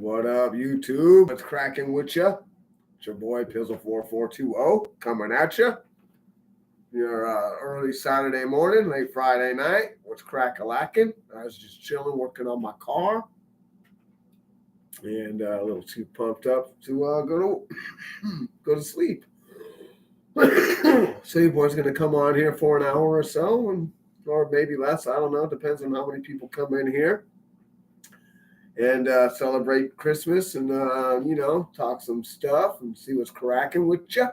What up, YouTube? What's cracking with you? It's your boy Pizzle4420 coming at you. Your early Saturday morning, late Friday night. What's crack-a-lacking? I was just chilling, working on my car, and a little too pumped up to go to sleep. So your boy's gonna come on here for an hour or so, or maybe less. I don't know. Depends on how many people come in here. And celebrate Christmas and, talk some stuff and see what's cracking with you.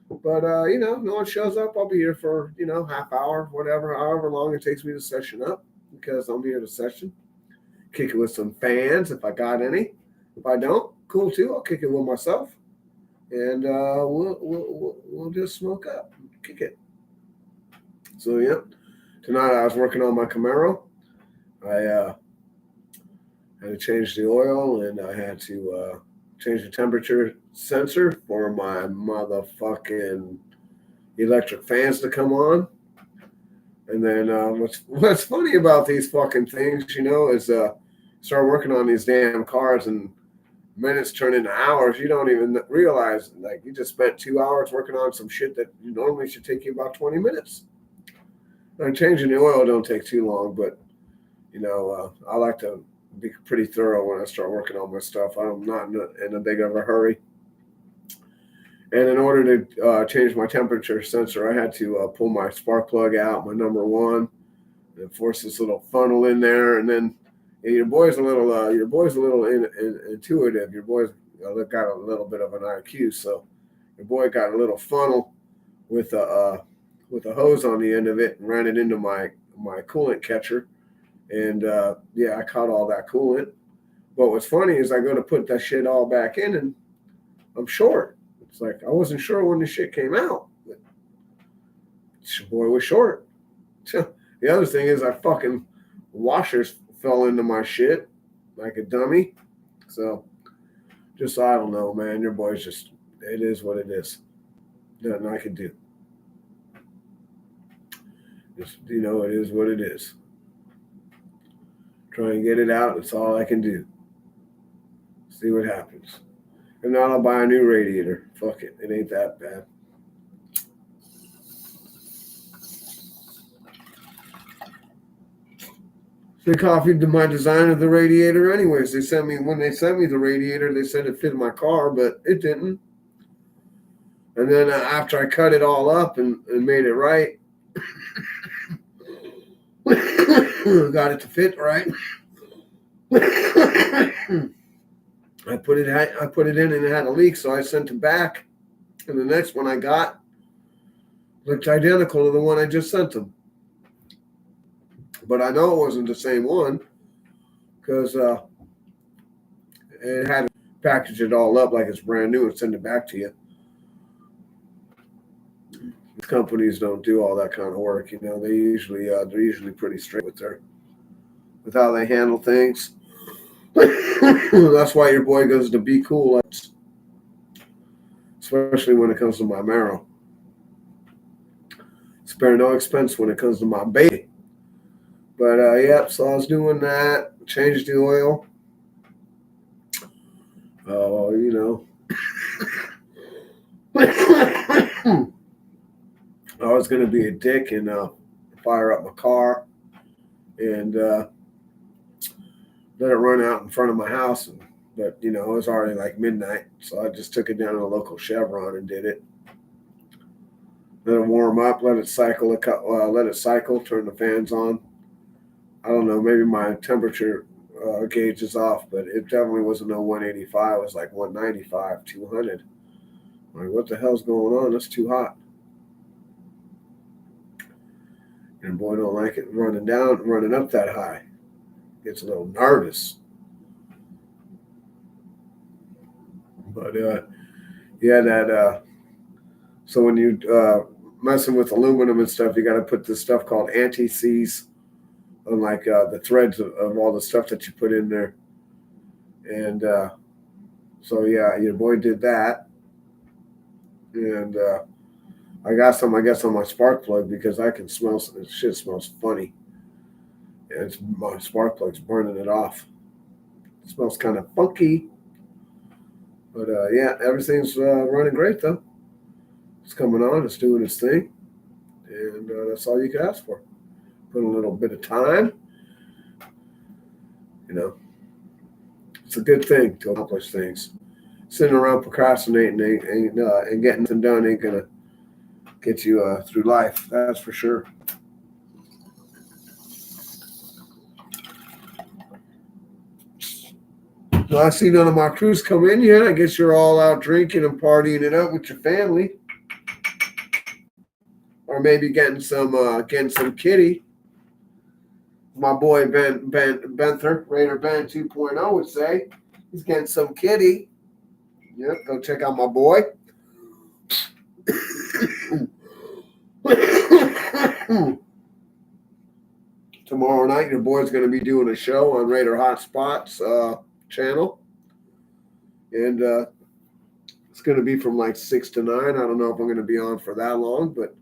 But, no one shows up. I'll be here for, half hour, whatever, however long it takes me to session up, because I'm here to session. Kick it with some fans if I got any. If I don't, cool too. I'll kick it with myself. And we'll just smoke up, kick it. So, yeah, tonight I was working on my Camaro. I had to change the oil, and I had to change the temperature sensor for my motherfucking electric fans to come on. And then what's funny about these fucking things, is start working on these damn cars and minutes turn into hours. You don't even realize, like, you just spent 2 hours working on some shit that normally should take you about 20 minutes. And changing the oil don't take too long, but, I like to be pretty thorough when I start working on my stuff. I'm not in a big of a hurry. And in order to change my temperature sensor, I had to pull my spark plug out, my number one, and force this little funnel in there. And then your boy's a little intuitive. Your boy's got a little bit of an IQ, so your boy got a little funnel with a hose on the end of it and ran it into my coolant catcher. And, I caught all that coolant. But what's funny is I go to put that shit all back in, and I'm short. It's like I wasn't sure when the shit came out. But your boy was short. The other thing is I fucking washers fell into my shit like a dummy. So, just, I don't know, man. Your boy's just, it is what it is. Nothing I can do. Just, it is what it is. Try and get it out. That's all I can do. See what happens. If not, I'll buy a new radiator. Fuck it. It ain't that bad. They copied my design of the radiator anyways. When they sent me the radiator, they said it fit my car, but it didn't. And then after I cut it all up and made it right, got it to fit right. I put it in and it had a leak, so I sent it back. And the next one I got looked identical to the one I just sent them. But I know it wasn't the same one because it had to package it all up like it's brand new and send it back to you. Companies don't do all that kind of work, They're usually pretty straight with how they handle things. That's why your boy goes to Be Cool, especially when it comes to my Camaro. Spare no expense when it comes to my baby. But so I was doing that. Changed the oil. I was going to be a dick and fire up my car and let it run out in front of my house. But, it was already like midnight. So I just took it down to a local Chevron and did it. Let it warm up, let it cycle, turn the fans on. I don't know, maybe my temperature gauge is off, but it definitely wasn't no 185. It was like 195, 200. I'm like, what the hell's going on? It's too hot. And boy, don't like it running up that high. Gets a little nervous. But so when you messing with aluminum and stuff, you got to put this stuff called anti-seize on like the threads of all the stuff that you put in there. And your boy did that. And I got some, I guess, on my spark plug because I can smell shit smells funny. And my spark plug's burning it off. It smells kind of funky. But yeah, everything's running great though. It's coming on. It's doing its thing. And that's all you can ask for. Put a little bit of time. You know, it's a good thing to accomplish things. Sitting around procrastinating and getting nothing done ain't going to get you through life. That's for sure. Well, I see none of my crews come in yet. I guess you're all out drinking and partying it up with your family, or maybe getting some kitty. My boy Ben Benther, Raider Ben 2.0 would say he's getting some kitty. Yep, go check out my boy. Tomorrow night, your boy's going to be doing a show on Raider Hotspots channel, and it's going to be from like 6 to 9. I don't know if I'm going to be on for that long, but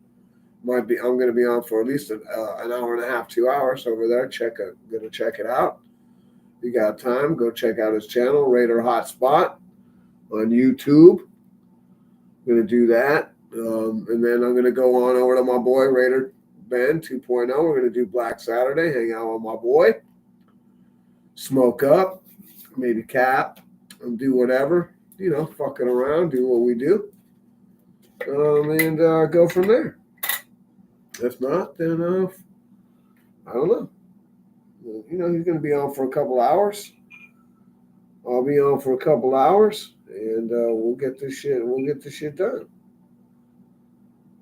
I'm going to be on for at least an hour and a half, 2 hours over there. Going to check it out. If you got time, go check out his channel, Raider Hotspot, on YouTube. I'm going to do that, and then I'm going to go on over to my boy Raider Ben 2.0. We're going to do Black Saturday, hang out with my boy, smoke up, maybe cap, and do whatever, fucking around, do what we do, and go from there. If not, then I don't know. He's going to be on for a couple hours. I'll be on for a couple hours, and we'll get this shit done.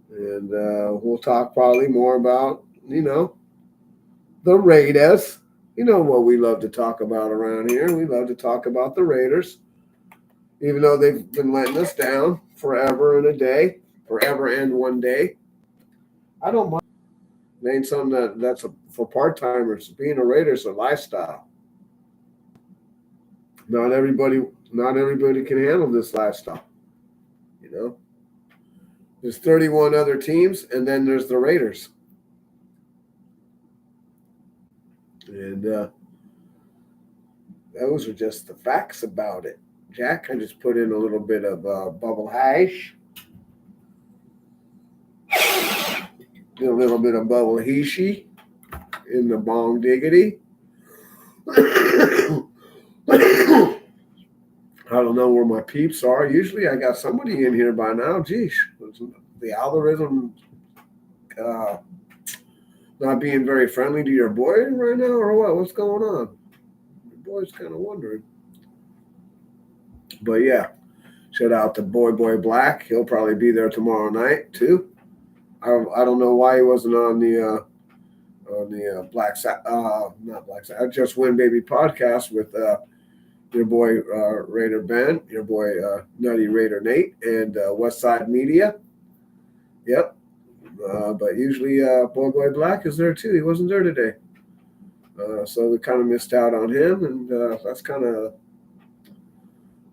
And we'll talk probably more about, the Raiders. You know what we love to talk about around here. We love to talk about the Raiders, even though they've been letting us down forever and one day. I don't mind. It ain't something that's for part-timers. Being a Raider is a lifestyle. Not everybody can handle this lifestyle. There's 31 other teams, and then there's the Raiders. And those are just the facts about it. Jack, I just put in a little bit of bubble hash. A little bit of bubble hishi in the bong diggity. I don't know where my peeps are. Usually I got somebody in here by now. Geez, the algorithm not being very friendly to your boy right now, or what? What's going on? Your boy's kind of wondering. But yeah, shout out to Boy Black. He'll probably be there tomorrow night too. I don't know why he wasn't on the not Black Side, Just Win Baby podcast with your boy Raider Ben, your boy Nutty Raider Nate, and Westside Media. Yep. But usually Boy Black is there too. He wasn't there today. So we kind of missed out on him, and that's kind of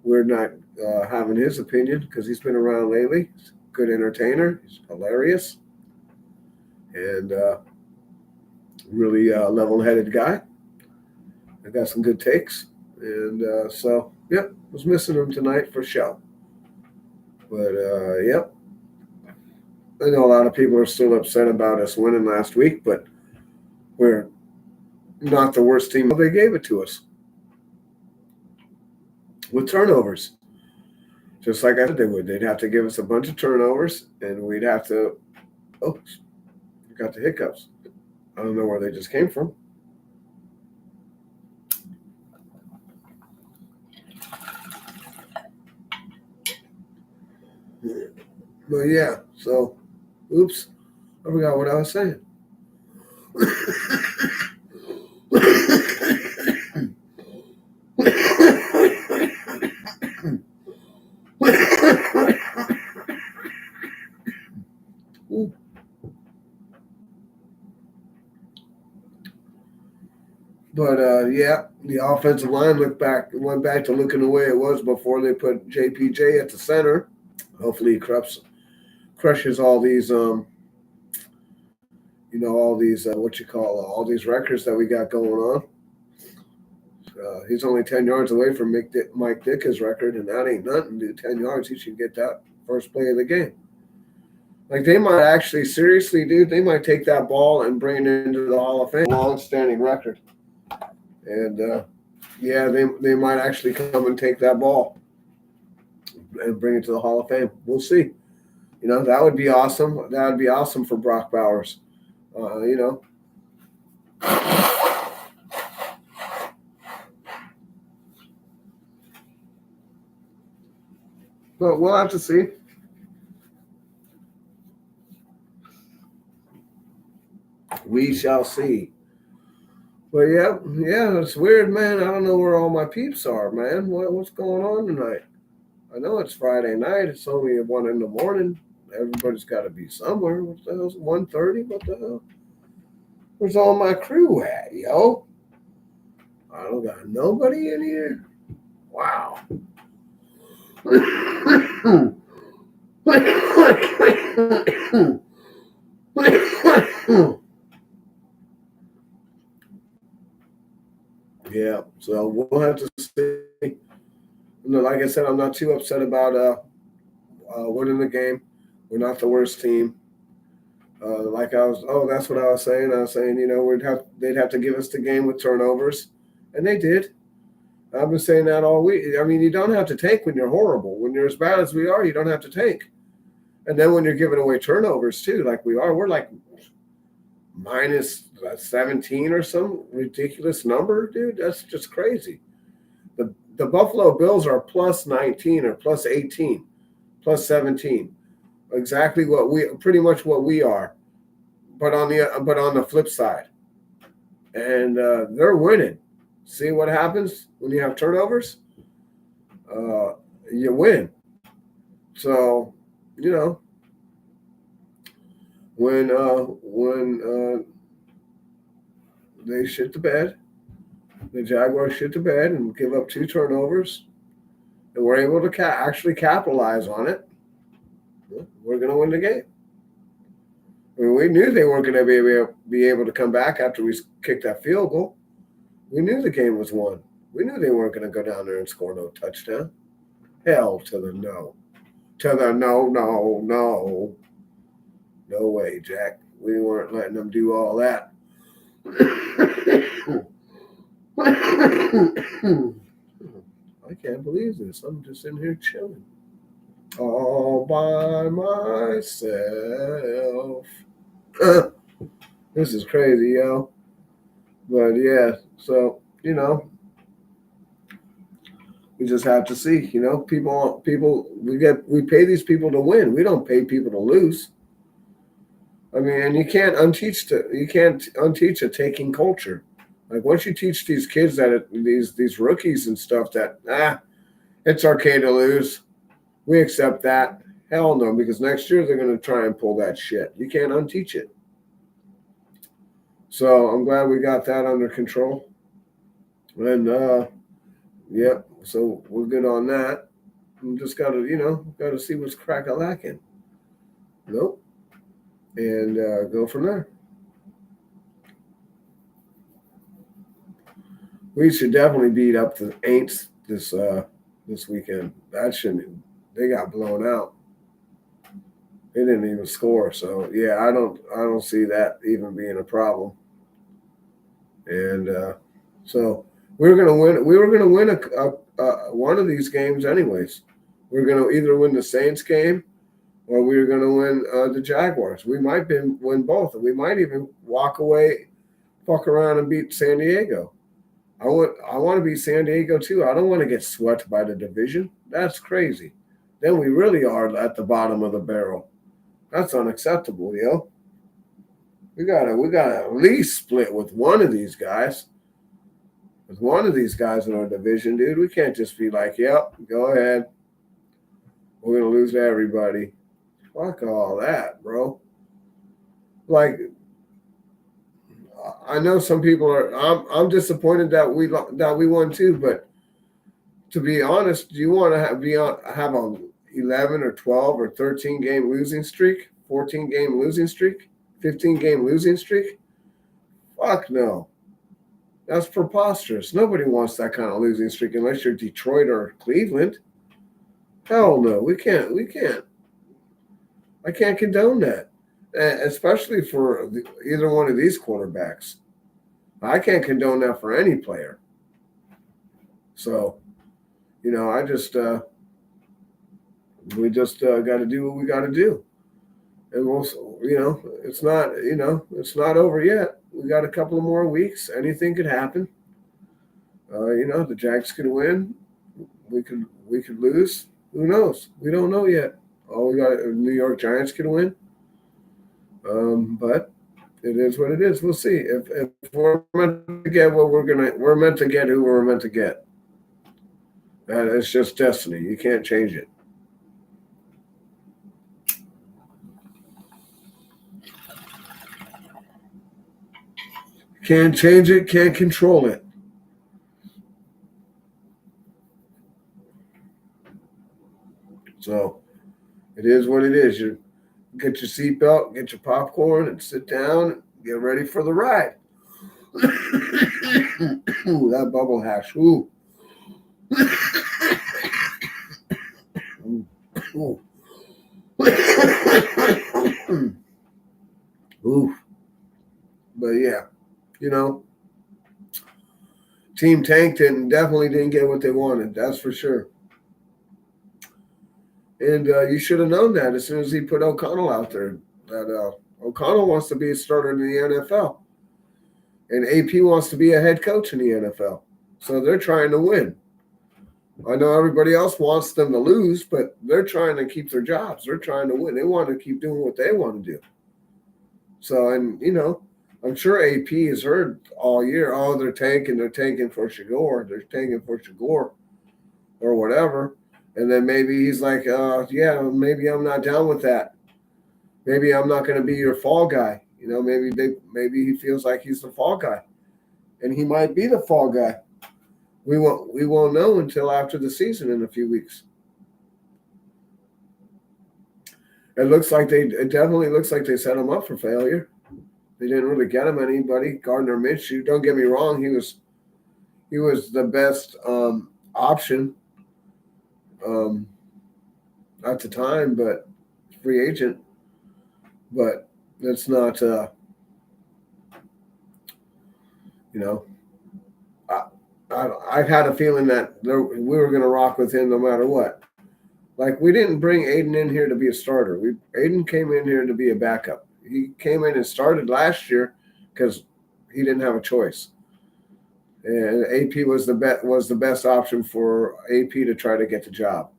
weird not having his opinion because he's been around lately. He's a good entertainer. He's hilarious. And really level-headed guy. I got some good takes. And so, yep, was missing him tonight for show. But, yep. I know a lot of people are still upset about us winning last week, but we're not the worst team. They gave it to us with turnovers. Just like I said they would. They'd have to give us a bunch of turnovers, and we'd have to – oh, we got the hiccups. I don't know where they just came from. But yeah, so, oops, I forgot what I was saying. But yeah, the offensive line went back to looking the way it was before they put JPJ at the center. Hopefully, he crushes all these, all these all these records that we got going on. He's only 10 yards away from Mike Ditka's record, and that ain't nothing, dude. 10 yards, he should get that first play of the game. Like, they might actually, seriously, dude, they might take that ball and bring it into the Hall of Fame. Long-standing record. And, yeah, they might actually come and take that ball and bring it to the Hall of Fame. We'll see. You know, that would be awesome. That would be awesome for Brock Bowers. You know. But we'll have to see. We shall see. But yeah, it's weird, man. I don't know where all my peeps are, man. What's going on tonight? I know it's Friday night. It's only 1 in the morning. Everybody's got to be somewhere. What the hell's 1:30? What the hell? Where's all my crew at, yo? I don't got nobody in here. Wow. Yeah, so we'll have to see. You know, like I said, I'm not too upset about winning the game. We're not the worst team. That's what I was saying. I was saying, you know, they'd have to give us the game with turnovers, and they did. I've been saying that all week. I mean, you don't have to take when you're horrible. When you're as bad as we are, you don't have to take. And then when you're giving away turnovers too, like we are, we're like minus 17 or some ridiculous number, dude. That's just crazy. The Buffalo Bills are plus 19 or plus 18, plus 17. Exactly pretty much what we are, but on the flip side, and they're winning. See what happens when you have turnovers? You win. So, you know, when they shit the bed, the Jaguars shit the bed and give up 2 turnovers, and we're able to actually capitalize on it, we're going to win the game. I mean, we knew they weren't going to be able to come back after we kicked that field goal. We knew the game was won. We knew they weren't going to go down there and score no touchdown. Hell to the no. To the no. No way, Jack. We weren't letting them do all that. I can't believe this. I'm just in here chilling. All by myself. This is crazy, yo. But yeah, so, you know, we just have to see, you know, people we pay these people to win. We don't pay people to lose. I mean, and you can't unteach a taking culture. Like, once you teach these kids these rookies and stuff that it's okay to lose, we accept that. Hell no, because next year they're going to try and pull that shit. You can't unteach it. So I'm glad we got that under control. And yep, so we're good on that. We just gotta see what's crack-a-lacking. Nope. And go from there. We should definitely beat up the Aints this weekend. They got blown out. They didn't even score. So yeah, I don't see that even being a problem. And so we were gonna win. We were gonna win one of these games anyways. We were gonna either win the Saints game or we were gonna win the Jaguars. We might win both. We might even walk away, fuck around and beat San Diego. I want to beat San Diego too. I don't want to get swept by the division. That's crazy. Then we really are at the bottom of the barrel. That's unacceptable, yo. We gotta at least split with one of these guys. With one of these guys in our division, dude. We can't just be like, yep, go ahead. We're gonna lose to everybody. Fuck all that, bro. Like, I know some people are. I'm disappointed that we won too. But to be honest, do you want to have a 11 or 12 or 13 game losing streak, 14 game losing streak, 15 game losing streak? Fuck no. That's preposterous. Nobody wants that kind of losing streak unless you're Detroit or Cleveland. Hell no, we can't. We can't. I can't condone that, especially for either one of these quarterbacks. I can't condone that for any player. So, I just we just got to do what we got to do, and we'll, it's not over yet. We got a couple of more weeks. Anything could happen. The Jags could win. We could lose. Who knows? We don't know yet. We got New York Giants could win. But it is what it is. We'll see. If we're meant to get what we're meant to get who we're meant to get. And it's just destiny. You can't change it. Can't change it, can't control it. So it is what it is. You get your seatbelt, get your popcorn, and sit down and get ready for the ride. Ooh, that bubble hash. Ooh. Ooh. Ooh. But yeah, Team Tank definitely didn't get what they wanted. That's for sure. And you should have known that as soon as he put O'Connell out there. That O'Connell wants to be a starter in the NFL, and AP wants to be a head coach in the NFL. So they're trying to win. I know everybody else wants them to lose, but they're trying to keep their jobs. They're trying to win. They want to keep doing what they want to do. So, and I'm sure AP has heard all year, they're tanking for Shagor, or whatever. And then maybe he's like, yeah, maybe I'm not down with that. Maybe I'm not going to be your fall guy. Maybe he feels like he's the fall guy, and he might be the fall guy. We won't know until after the season in a few weeks. It definitely looks like they set him up for failure. They didn't really get him anybody. Gardner Minshew, don't get me wrong, he was the best option at the time, but free agent. But that's not, I had a feeling that we were going to rock with him no matter what. Like, we didn't bring Aiden in here to be a starter. Aiden came in here to be a backup. He came in and started last year because he didn't have a choice. And AP was the best option for AP to try to get the job.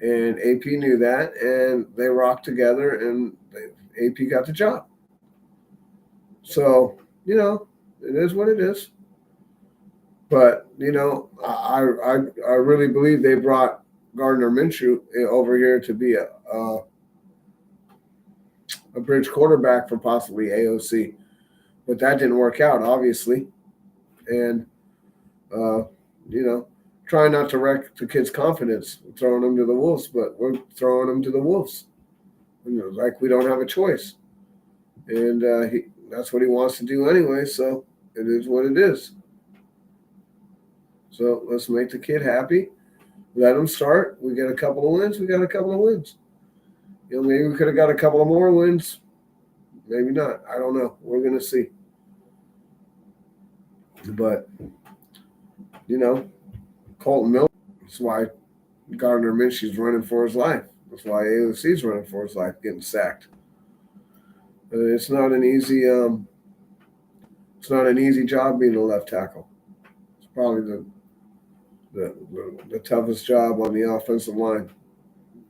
And AP knew that, and they rocked together, and AP got the job. So, it is what it is. But, I really believe they brought Gardner Minshew over here to be a bridge quarterback for possibly AOC. But that didn't work out, obviously. And, trying not to wreck the kid's confidence, throwing them to the wolves, but we're throwing them to the wolves. Like we don't have a choice. And that's what he wants to do anyway, so it is what it is. So let's make the kid happy. Let him start. We get a couple of wins. We got a couple of wins. Maybe we could have got a couple of more wins. Maybe not. I don't know. We're going to see. But, Colton Miller, that's why Gardner Minshew's running for his life. That's why AOC's running for his life, getting sacked. It's not an easy job being a left tackle. It's probably the toughest job on the offensive line,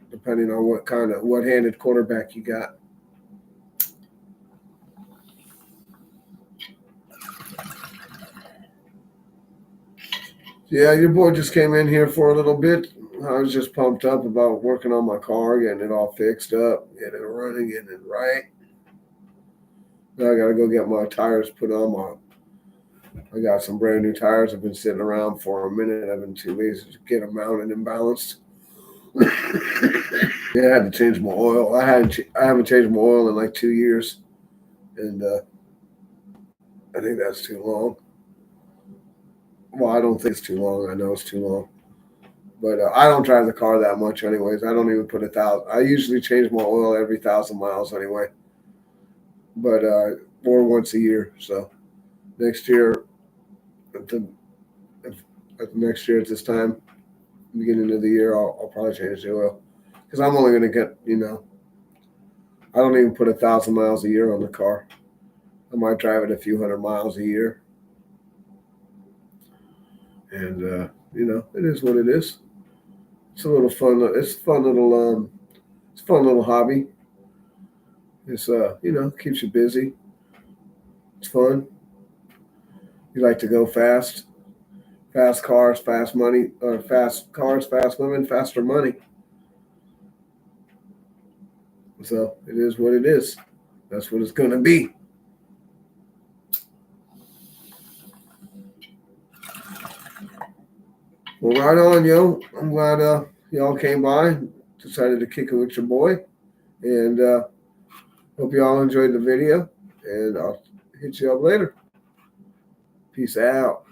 depending on what handed quarterback you got. Yeah, your boy just came in here for a little bit. I was just pumped up about working on my car, getting it all fixed up, getting it running, getting it right. Now I got to go get my tires put on. I got some brand new tires. I've been sitting around for a minute. I've been too lazy to get them mounted and balanced. Yeah, I had to change my oil. I haven't changed my oil in like 2 years, and I think that's too long. Well, I don't think it's too long. I know it's too long. But I don't drive the car that much, anyways. I don't even put 1,000. I usually change my oil every 1,000 miles anyway, but or once a year. So next year, at the, at the next year at this time, beginning of the year, I'll probably change the oil because I'm only going to get, I don't even put 1,000 miles a year on the car. I might drive it a few hundred miles a year, and it is what it is. It's a little fun. It's a fun little it's a fun little hobby. It's keeps you busy. It's fun. You like to go fast. Fast cars, fast money, or fast cars, fast women, faster money. So it is what it is. That's what it's gonna be. Well, right on, yo. I'm glad y'all came by, decided to kick it with your boy, and hope y'all enjoyed the video. And I'll hit you up later. Peace out.